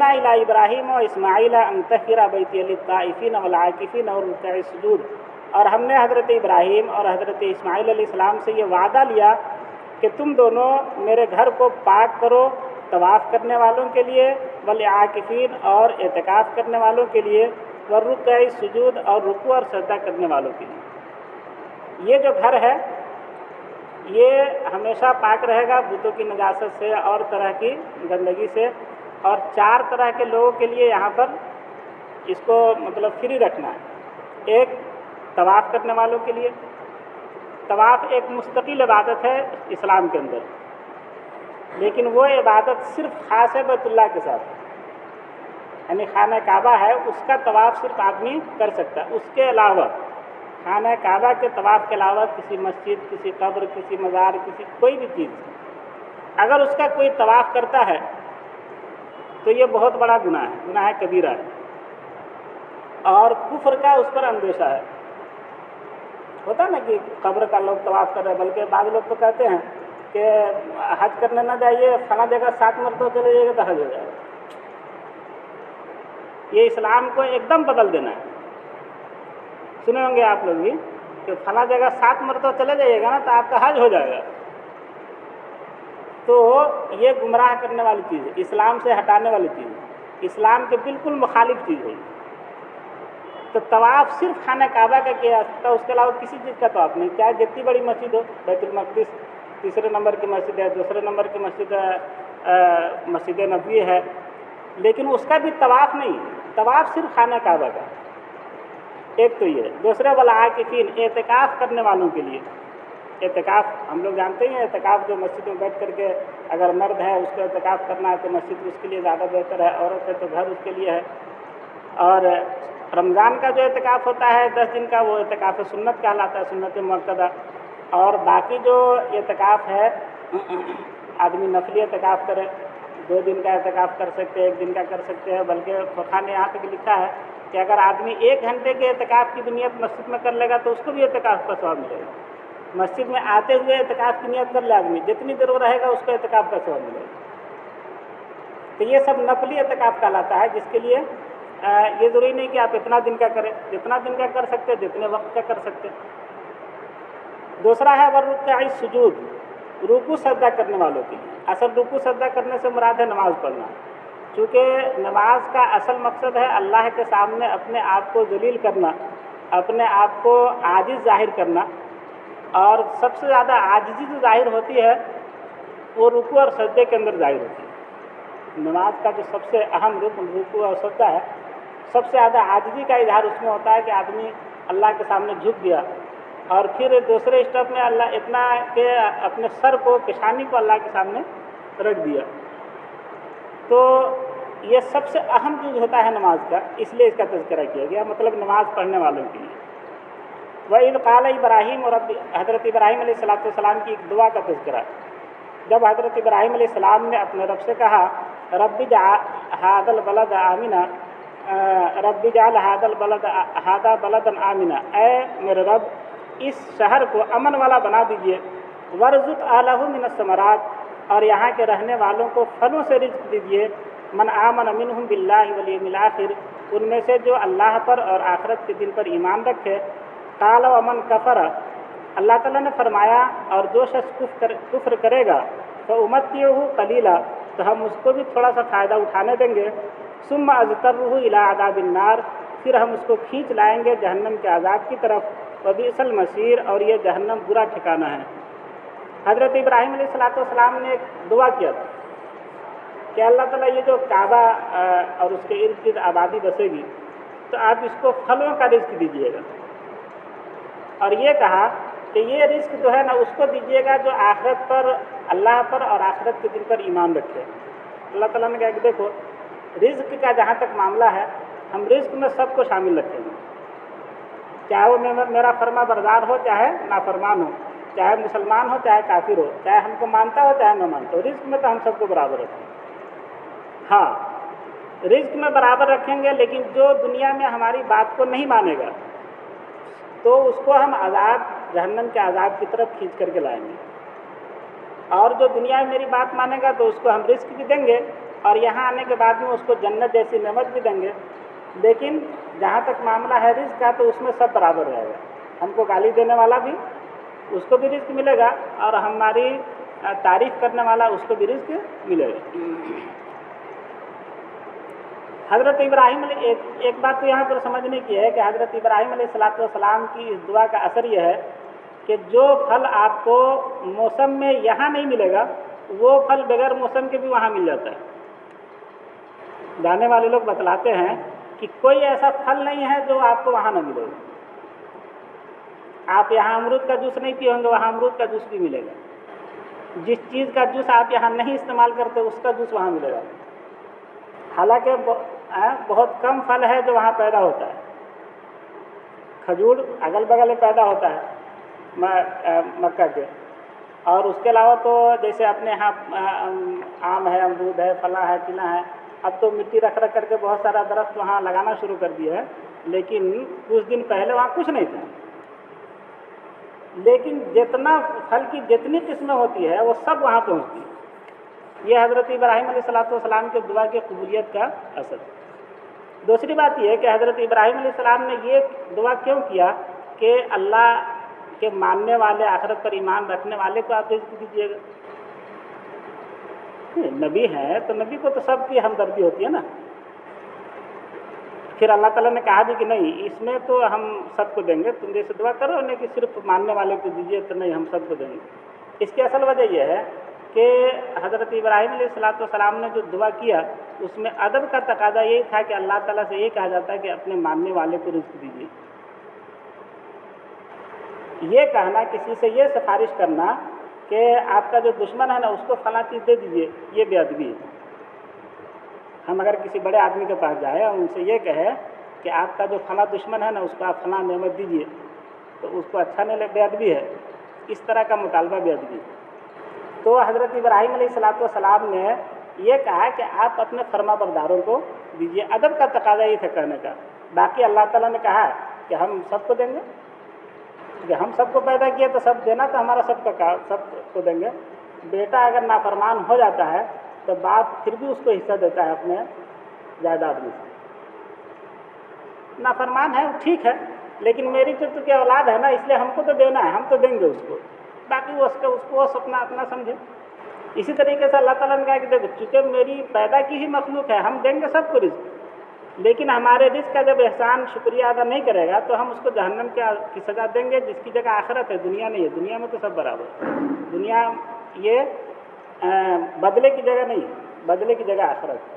وَعَهِدْنَا إِلَىٰ إِبْرَاهِيمَ وَإِسْمَاعِيلَ أَن طَهِّرَ بَيْتِيَ لِلطَّائِفِينَ وَالْعَاكِفِينَ وَالرُّكَّعِ السُّجُودِ، اور ہم نے حضرت ابراہیم اور حضرت اسماعیل علیہ السلام سے یہ وعدہ لیا کہ تم دونوں میرے گھر کو پاک کرو طواف کرنے والوں کے لیے، والعاکفین اور اعتکاف کرنے والوں کے لیے، والرکع السجود اور رکوع اور سجدہ کرنے والوں کے لیے۔ یہ جو گھر ہے یہ ہمیشہ پاک رہے گا بتوں کی نجاست سے اور طرح کی گندگی سے، اور 4 طرح کے لوگوں کے لیے یہاں پر اس کو مطلب فری رکھنا ہے۔ ایک طواف کرنے والوں کے لیے، طواف ایک مستقل عبادت ہے اسلام کے اندر، لیکن وہ عبادت صرف خاص ہے بیت اللہ کے ساتھ، یعنی خانہ کعبہ ہے اس کا طواف صرف آدمی کر سکتا ہے۔ اس کے علاوہ خانہ کعبہ کے طواف کے علاوہ کسی مسجد، کسی قبر، کسی مزار، کسی کوئی بھی چیز اگر اس کا کوئی طواف کرتا ہے تو یہ بہت بڑا گناہ ہے، گناہ کبیرہ ہے، اور کفر کا اس پر اندیشہ ہے۔ ہوتا نا کہ قبر کا لوگ طواف کر رہے ہیں، بلکہ بعض لوگ تو کہتے ہیں کہ حج کرنے نہ جائیے، فلاں جگہ 7 مرتبہ چلے جائیے گا تو حج ہو جائے گا۔ یہ اسلام کو ایک دم بدل دینا ہے۔ سنے ہوں گے آپ لوگ بھی کہ فلاں جگہ 7 مرتبہ چلے جائیے گا نا تو آپ کا حج ہو جائے گا۔ تو یہ گمراہ کرنے والی چیز ہے، اسلام سے ہٹانے والی چیز ہے، اسلام کے بالکل مخالف چیز ہے۔ تو طواف صرف خانہ کعبہ کا کیا جاتا ہے، اس کے علاوہ کسی چیز کا طواف نہیں، چاہے جتنی بڑی مسجد ہو، بیت المقدس تیسرے نمبر کی مسجد ہے، دوسرے نمبر کی مسجد مسجد نبوی ہے، لیکن اس کا بھی طواف نہیں ہے، طواف صرف خانہ کعبہ کا۔ ایک تو یہ، دوسرے والعاکفین اعتکاف کرنے والوں کے لیے۔ اعتکاف ہم لوگ جانتے ہیں، اعتکاف جو مسجد میں بیٹھ کر کے اگر مرد ہے اس کو اعتکاف کرنا ہے تو مسجد اس کے لیے زیادہ بہتر ہے، عورت ہے تو گھر اس کے لیے ہے۔ اور رمضان کا جو اعتکاف ہوتا ہے 10 دن کا، وہ اعتکاف سنت کہلاتا ہے، سنت مؤکدہ۔ اور باقی جو اعتکاف ہے آدمی نفلی اعتکاف کرے، 2 دن کا اعتکاف کر سکتے ہیں، 1 دن کا کر سکتے ہیں، بلکہ فقہ نے یہاں تک لکھا ہے کہ اگر آدمی 1 گھنٹے کے اعتکاف کی نیت مسجد میں کر لے گا تو اس کو بھی اعتکاف کا ثواب ملے گا۔ مسجد میں آتے ہوئے اعتکاف کی نیت کر لے آدمی، جتنی دیر وہ رہے گا اس کو اعتکاف کا ثواب ملے گا۔ تو یہ سب نفلی اعتکاف کہلاتا ہے، جس کے لیے یہ ضروری نہیں کہ آپ اتنا دن کا کریں، جتنا دن کا کر سکتے جتنے وقت کا کر سکتے۔ دوسرا ہے والرکع السجود، رکوع سجدہ کرنے والوں کے لیے۔ اصل رکوع سجدہ کرنے سے مراد ہے نماز پڑھنا، چونکہ نماز کا اصل مقصد ہے اللہ کے سامنے اپنے آپ کو ذلیل کرنا، اپنے آپ کو عاجز ظاہر کرنا، اور سب سے زیادہ عاجزی جو ظاہر ہوتی ہے وہ رکوع اور سجدے کے اندر ظاہر ہوتی ہے۔ نماز کا جو سب سے اہم رکن رکوع اور سجدہ ہے، سب سے زیادہ عاجزی کا اظہار اس میں ہوتا ہے کہ آدمی اللہ کے سامنے جھک گیا، اور پھر دوسرے اسٹیپ میں اللہ اتنا کہ اپنے سر کو، پیشانی کو اللہ کے سامنے رکھ دیا۔ تو یہ سب سے اہم چیز ہوتا ہے نماز کا، اس لیے اس کا تذکرہ کیا گیا، مطلب نماز پڑھنے والوں کے لیے۔ وَإِذْ قَالَ إِبْرَاهِيمُ رَبِّ، حضرت ابراہیم علیہ السلام کی ایک دعا کا تذکرہ۔ جب حضرت ابراہیم علیہ السلام نے اپنے رب سے کہا رب اجعل هذا البلد آمنا، رب اجعل هذا بلدا آمنا، اے میرے رب اس شہر کو امن والا بنا دیجئے، وارزق اہلہ من الثمرات، اور یہاں کے رہنے والوں کو پھلوں سے رزق دیجئے، من آمن منہم باللہ والیوم الآخر، ان میں سے جو اللہ پر اور آخرت کے دن پر ایمان رکھے۔ قال ومن کفر، اللہ تعالیٰ نے فرمایا اور جو شخص کفر کرے گا فأمتعہ قلیلا، تو ہم اس کو بھی تھوڑا سا فائدہ اٹھانے دیں گے، ثم اضطرہ الی عذاب النار، پھر ہم اس کو کھینچ لائیں گے جہنم کے عذاب کی طرف، وبئس المصیر، اور یہ جہنم برا ٹھکانہ ہے۔ حضرت ابراہیم علیہ السلام نے ایک دعا کیا تھا کہ اللہ تعالیٰ یہ جو کعبہ اور اس کے ارد گرد آبادی بسے گی تو آپ اس کو پھلوں کا رزق دیجیے گا، اور یہ کہا کہ یہ رزق جو ہے نا اس کو دیجیے گا جو آخرت پر، اللہ پر اور آخرت کے دن پر ایمان رکھے۔ اللہ تعالیٰ نے کہا کہ دیکھو رزق کا جہاں تک معاملہ ہے ہم رزق میں سب کو شامل رکھیں گے، چاہے وہ میرا فرما بردار ہو چاہے نافرمان ہو، چاہے مسلمان ہو چاہے کافر ہو، چاہے ہم کو مانتا ہو چاہے نہ مانتا ہو، رزق میں تو ہم سب کو برابر رکھیں گے۔ ہاں رزق میں برابر رکھیں گے، لیکن جو دنیا میں ہماری بات کو نہیں مانے گا تو اس کو ہم عذاب، جہنم کے عذاب کی طرف کھینچ کر کے لائیں گے، اور جو دنیا میں میری بات مانے گا تو اس کو ہم رزق بھی دیں گے، اور یہاں آنے کے بعد میں اس کو جنت جیسی نعمت بھی دیں گے، لیکن جہاں تک معاملہ ہے رزق کا تو اس میں سب برابر رہے گا، ہم کو گالی دینے والا بھی اس کو بھی رزق ملے گا، اور ہماری تعریف کرنے والا اس کو بھی رزق ملے گا۔ حضرت ابراہیم علیہ ایک بات تو یہاں پر سمجھنے کی ہے کہ حضرت ابراہیم علیہ السلام کی اس دعا کا اثر یہ ہے کہ جو پھل آپ کو موسم میں یہاں نہیں ملے گا وہ پھل بغیر موسم کے بھی وہاں مل جاتا ہے۔ جانے والے لوگ بتلاتے ہیں کہ کوئی ایسا پھل نہیں ہے جو آپ کو وہاں نہ ملے گا۔ آپ یہاں امرود کا جوس نہیں پیئیں گے، وہاں امرود کا جوس بھی ملے گا۔ جس چیز کا جوس آپ یہاں نہیں استعمال کرتے اس کا جوس وہاں ملے گا۔ حالانکہ بہت کم پھل ہے جو وہاں پیدا ہوتا ہے۔ کھجور اگل بغل میں پیدا ہوتا ہے مکہ کے، اور اس کے علاوہ تو جیسے اپنے یہاں آم ہے، امرود ہے، فلاں ہے، چنا ہے، اب تو مٹی رکھ کر کے بہت سارا درخت وہاں لگانا شروع کر دیا ہے، لیکن کچھ دن پہلے وہاں کچھ نہیں تھا۔ لیکن جتنا پھل کی جتنی قسمیں ہوتی ہے وہ سب وہاں پہنچتی ہے۔ یہ حضرت ابراہیم علیہ السلام کے دعا کی قبولیت کا اثر۔ دوسری بات یہ ہے کہ حضرت ابراہیم علیہ السلام نے یہ دعا کیوں کیا کہ اللہ کے ماننے والے، آخرت پر ایمان رکھنے والے کو آپ رزق دیجیے گا۔ نبی ہیں تو نبی کو تو سب کی ہمدردی ہوتی ہے نا۔ پھر اللہ تعالیٰ نے کہا بھی کہ نہیں، اس میں تو ہم سب کو دیں گے، تم جیسے دعا کرو نہیں کہ صرف ماننے والے کو دیجیے، تو نہیں، ہم سب کو دیں گے۔ اس کی اصل وجہ یہ ہے کہ حضرت ابراہیم علیہ السلام نے جو دعا کیا اس میں ادب کا تقاضا یہی تھا کہ اللہ تعالیٰ سے یہ کہا جاتا ہے کہ اپنے ماننے والے کو رزق دیجیے۔ یہ کہنا، کسی سے یہ سفارش کرنا کہ آپ کا جو دشمن ہے نا اس کو فلاں چیز دے دیجیے، یہ بے ادبی ہے۔ ہم اگر کسی بڑے آدمی کے پاس جائیں اور ان سے یہ کہے کہ آپ کا جو فلاں دشمن ہے نا اس کو آپ فلاں نعمت دیجیے، تو اس کو اچھا نہیں لگے، بے ادبی ہے۔ اس طرح کا مطالبہ بے ادبی ہے۔ تو حضرت ابراہیم علیہ السلام نے یہ کہا کہ آپ اپنے فرما برداروں کو دیجیے۔ ادب کا تقاضا یہ تھا کہنے کا۔ باقی اللہ تعالیٰ نے کہا کہ ہم سب کو دیں گے، کہ ہم سب کو پیدا کیے تو سب دینا تو ہمارا سب کو دیں گے۔ بیٹا اگر نافرمان ہو جاتا ہے تو باپ پھر بھی اس کو حصہ دیتا ہے اپنے جائیداد میں سے۔ نافرمان ہے وہ ٹھیک ہے، لیکن میری تو کیا اولاد ہے نا، اس لیے ہم کو تو دینا ہے، ہم تو دیں گے اس کو، باقی وہ اس کو اپنا سمجھے۔ اسی طریقے سے اللہ تعالیٰ نے کہا کہ دیکھو، چونکہ میری پیدا کی ہی مخلوق ہے، ہم دیں گے سب کو رزق، لیکن ہمارے رزق کا جب احسان شکریہ ادا نہیں کرے گا تو ہم اس کو جہنم کی سزا دیں گے، جس کی جگہ آخرت ہے، دنیا نہیں ہے۔ دنیا میں تو سب برابر ہے۔ دنیا یہ بدلے کی جگہ نہیں ہے، بدلے کی جگہ آخرت ہے۔